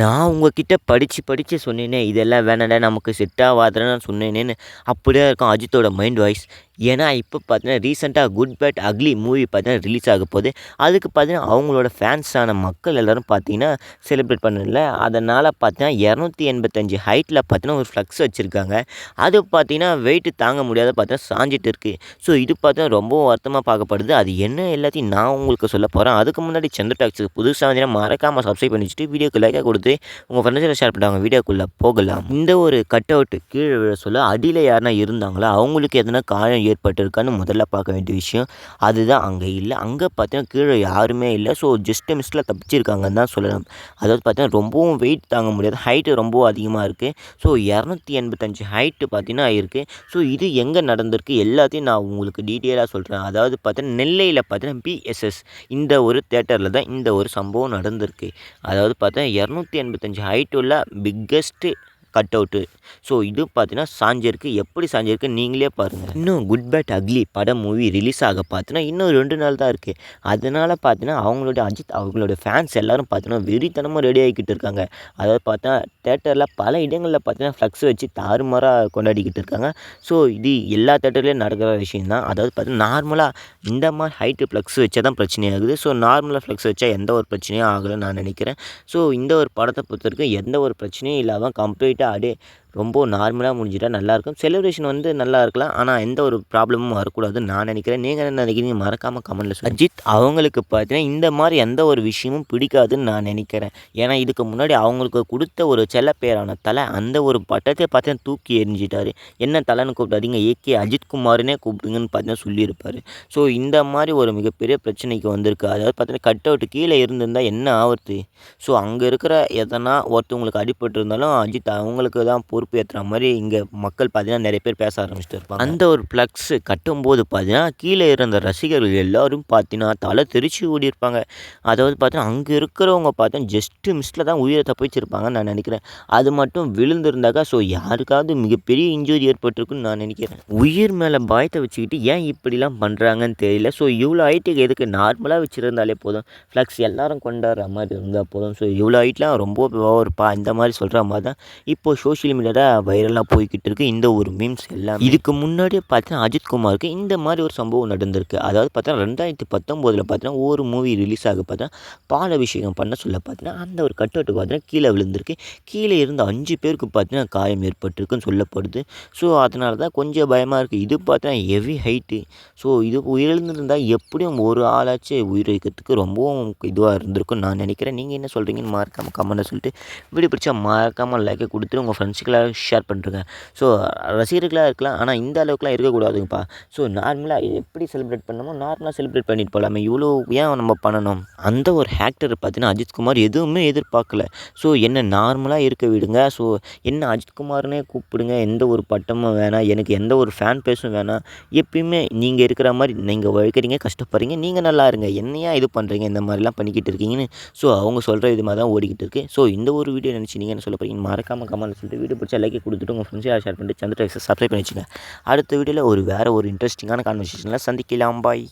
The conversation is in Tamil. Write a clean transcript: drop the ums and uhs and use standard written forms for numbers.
நான் உங்ககிட்ட படித்து சொன்னேனே, இதெல்லாம் வேணாம்டா நமக்கு செட் ஆவாதுன்னு நான் சொன்னேனேன்னு அப்படியே இருக்கும் அஜித்தோட மைண்ட் வாய்ஸ். ஏன்னா, இப்போ பார்த்தீங்கன்னா, ரீசென்ட்டா குட் பேட் அக்லி மூவி பார்த்தீங்கன்னா ரிலீஸ் ஆக போகுது. அதுக்கு பார்த்தீங்கன்னா, அவங்களோட ஃபேன்ஸான மக்கள் எல்லாரும் பார்த்தீங்கன்னா, செலிப்ரேட் பண்ணல. அதனால பார்த்தீங்கன்னா, 285 ஹைட்ல பார்த்தீங்கன்னா, ஒரு ஃப்ளக்ஸ் வச்சிருக்காங்க. அது பார்த்தீங்கன்னா, வெயிட் தாங்க முடியாத பார்த்தீங்கன்னா சாஞ்சிட்டு இருக்கு. ஸோ, இது பார்த்தீங்கன்னா ரொம்பவும் வருத்தமா பார்க்கப்படுது. அது என்ன எல்லாத்தையும் நான் உங்களுக்கு சொல்லப் போறேன். அதுக்கு முன்னாடி சந்திர டாக்ஸுக்கு புதுசா வந்தீங்கன்னா, மறக்காம சப்ஸ்கிரைப் பண்ணி வச்சுட்டு, வீடியோக்கு லைக்கா கொடுத்து, உங்க ஃப்ரெண்ட்ஸோட ஷேர் பண்ணிட்டு வீடியோக்குள்ள போகலாம். இந்த ஒரு கட் அவுட் கீழே விழ சொல்ல அடியில யாருனா இருந்தாங்களா, அவங்களுக்கு எதனா காயம் ஏற்பட்டிருக்கான்னு முதல்ல பார்க்க வேண்டிய விஷயம். அதுதான் அங்கே இல்லை. அங்கே பார்த்தீங்கன்னா கீழே யாருமே இல்லை. ஸோ ஜஸ்ட் மிஸ்ல தப்பிச்சிருக்காங்கன்னு தான் சொல்லலாம். அதாவது பார்த்தீங்கன்னா ரொம்பவும் வெயிட் தாங்க முடியாது. ஹைட்டு ரொம்பவும் அதிகமாக இருக்குது. ஸோ 285 ஹைட்டு பார்த்தீங்கன்னா இருக்குது. ஸோ இது எங்கே நடந்திருக்கு எல்லாத்தையும் நான் உங்களுக்கு டீட்டெயிலாக சொல்கிறேன். அதாவது பார்த்தீங்கன்னா நெல்லையில் பார்த்தீங்கன்னா பிஎஸ்எஸ் இந்த ஒரு தேட்டரில் தான் இந்த ஒரு சம்பவம் நடந்திருக்கு. அதாவது பார்த்தா 285 ஹைட் உள்ள பிக்கஸ்ட்டு கட் அவுட்டு. ஸோ இது பார்த்தீங்கன்னா சாஞ்சிருக்கு. எப்படி சாஞ்சிருக்கு நீங்களே பாருங்கள். இன்னும் குட் பேட் அக்லி படம் மூவி ரிலீஸ் ஆக பார்த்தீங்கன்னா இன்னும் 2 நாள் தான் இருக்குது. அதனால் பார்த்தீங்கன்னா அவங்களோட அஜித் அவங்களோட ஃபேன்ஸ் எல்லோரும் பார்த்தீங்கன்னா வெறித்தனமாக ரெடி ஆகிக்கிட்டு இருக்காங்க. அதாவது பார்த்தா தேட்டரில் பல இடங்களில் பார்த்தீங்கன்னா ஃப்ளக்ஸ் வச்சு தாறுமாறாக கொண்டாடிக்கிட்டு இருக்காங்க. ஸோ இது எல்லா தேட்டர்லேயும் நடக்கிற விஷயம் தான். அதாவது பார்த்தீங்கன்னா நார்மலாக இந்த மாதிரி ஹைட்டு ஃப்ளக்ஸ் வச்சா தான் பிரச்சனையாகுது. ஸோ நார்மலாக ஃப்ளக்ஸ் வச்சா எந்த ஒரு பிரச்சனையும் ஆகலைன்னு நான் நினைக்கிறேன். ஸோ இந்த ஒரு படத்தை பொறுத்தவரைக்கும் எந்த ஒரு பிரச்சனையும் இல்லாமல் கம்ப்ளீட்டாக அப்படியே ரொம்ப நார்மலாக முடிஞ்சிட்டா நல்லாயிருக்கும். செலிப்ரேஷன் வந்து நல்லா இருக்கலாம். ஆனால் எந்த ஒரு ப்ராப்ளமும் வரக்கூடாதுன்னு நான் நினைக்கிறேன். நீங்கள் என்ன நினைக்கிறீங்க மறக்காமல் கமெண்ட்டில் சொல்லுங்கள். அஜித் அவங்களுக்கு பார்த்தீங்கன்னா இந்த மாதிரி எந்த ஒரு விஷயமும் பிடிக்காதுன்னு நான் நினைக்கிறேன். ஏன்னா இதுக்கு முன்னாடி அவங்களுக்கு கொடுத்த ஒரு செல்ல பேரான தலை அந்த ஒரு பட்டத்தை பார்த்தீங்கன்னா தூக்கி எறிஞ்சிட்டாரு. என்ன தலைன்னு கூப்பிடாதீங்க, ஏகே அஜித்குமார்னே கூப்பிடுங்கன்னு பார்த்தீங்கன்னா சொல்லியிருப்பார். ஸோ இந்த மாதிரி ஒரு மிகப்பெரிய பிரச்சனைக்கு வந்திருக்கு. அதாவது பார்த்தீங்கன்னா கட் அவுட் கீழே இருந்திருந்தால் என்ன ஆகுறது? ஸோ அங்கே இருக்கிற எதனா ஒருத்தவங்களுக்கு அடிபட்டு இருந்தாலும் அஜித் அவங்களுக்கு தான் பொறுப்பு ஏற்றுற மாதிரி இங்கே மக்கள் பார்த்தீங்கன்னா நிறைய பேர் பேச ஆரம்பிச்சுட்டு இருப்பாங்க. அந்த ஒரு ஃப்ளக்ஸ் கட்டும்போது பார்த்தீங்கன்னா கீழே இருந்த ரசிகர்கள் எல்லோரும் பார்த்தீங்கன்னா தலை தெரிச்சு ஓடிருப்பாங்க. அதாவது பார்த்தீங்கன்னா அங்கே இருக்கிறவங்க பார்த்தீங்கன்னா ஜஸ்ட்டு மிஸ்ஸில் தான் உயிரை தப்பிச்சிருப்பாங்கன்னு நான் நினைக்கிறேன். அது மட்டும் விழுந்திருந்தாக்கா ஸோ யாருக்காவது மிகப்பெரிய இன்ஜுரி ஏற்பட்டிருக்குன்னு நான் நினைக்கிறேன். உயிர் மேலே பயத்தை வச்சுக்கிட்டு ஏன் இப்படிலாம் பண்ணுறாங்கன்னு தெரியல. ஸோ இவ்வளோ ஹைட்டுக்கு எதுக்கு நார்மலாக வச்சுருந்தாலே போதும். ஃப்ளக்ஸ் எல்லாரும் கொண்டாடுற மாதிரி இருந்தால் போதும். ஸோ இவ்வளோ ஹைட்லாம் ரொம்ப ஓவர்ப்பா இந்த மாதிரி சொல்கிற மாதிரி தான் இப்போது சோஷியல் மீடியாவில் வைரலாக போய்கிட்டு இருக்குது இந்த ஒரு மீம்ஸ் எல்லாம். இதுக்கு முன்னாடியே பார்த்தீங்கன்னா அஜித்குமாருக்கு இந்த மாதிரி ஒரு சம்பவம் நடந்திருக்கு. அதாவது பார்த்தீங்கன்னா 2019 பார்த்தீங்கன்னா ஒரு மூவி ரிலீஸ் ஆக பார்த்தீங்கன்னா பால் அபிஷேகம் பண்ண சொல்ல பார்த்தீங்கன்னா அந்த ஒரு கட் அவுட்டு பார்த்தீங்கன்னா கீழே விழுந்திருக்கு. கீழே இருந்த 5 பேருக்கு பார்த்தீங்கன்னா காயம் ஏற்பட்டிருக்குன்னு சொல்லப்படுது. ஸோ அதனால தான் கொஞ்சம் பயமாக இருக்குது. இது பார்த்தீங்கன்னா ஹெவி ஹைட்டு. ஸோ இது உயிரிழந்திருந்தால் எப்படியும் ஒரு ஆளாச்சு உயிர் வைக்கிறதுக்கு ரொம்பவும் இதுவாக இருந்திருக்குன்னு நான் நினைக்கிறேன். நீங்கள் என்ன சொல்கிறீங்கன்னு மறக்காமல் கமெண்ட்டை சொல்லிட்டு வீடியோ பிடிச்சா மறக்காமல் லைக்கை கொடுத்துட்டு உங்கள் ஃப்ரெண்ட்ஸுக்கெல்லாம் ஷேர் பண்ணுறேங்க. ஸோ ரசிகர்களாக இருக்கலாம். ஆனால் இந்த அளவுக்குலாம் இருக்கக்கூடாதுங்கப்பா. ஸோ நார்மலாக எப்படி செலிப்ரேட் பண்ணணுமோ நார்மலாக செலிப்ரேட் பண்ணிட்டு போகலாமே. இவ்வளோ ஏன் நம்ம பண்ணணும்? அந்த ஒரு ஆக்டர் பார்த்தீங்கன்னா அஜித்குமார் எதுவுமே எதிர்பார்க்கல. ஸோ என்ன நார்மலாக இருக்க விடுங்க. ஸோ என்ன அஜித்குமார்னே கூப்பிடுங்க. எந்த ஒரு பட்டமும் வேணாம். எனக்கு எந்த ஒரு ஃபேன் பேஸும் வேணாம். எப்பயுமே நீங்கள் இருக்கிற மாதிரி நீங்கள் உழைக்கிறீங்க, கஷ்டப்படுறீங்க. நீங்கள் நல்லா இருங்க. என்னையா இது பண்ணுறீங்க இந்த மாதிரிலாம் பண்ணிக்கிட்டு இருக்கீங்கன்னு ஸோ அவங்க சொல்கிற இது மாதிரி தான் ஓடிக்கிட்டு இருக்குது. ஸோ இந்த ஒரு வீடியோ நினச்சி நீங்கள் என்ன சொல்ல போகிறீங்கன்னு மறக்காமல் கமெண்ட்டில் சொல்லிட்டு வீடியோ பிடிச்சா லைக் கொடுத்துட்டு உங்கள் ஃப்ரெண்ட்ஸை ஷேர் பண்ணிட்டு சந்திர டாக்ஸை சப்ஸ்கிரைப் பண்ணி வச்சுங்க. அடுத்த வீடியோவில் வேறு ஒரு இன்ட்ரெஸ்டிங்கான கான்வர்சேஷனில் சந்திக்கலாம். பாய்.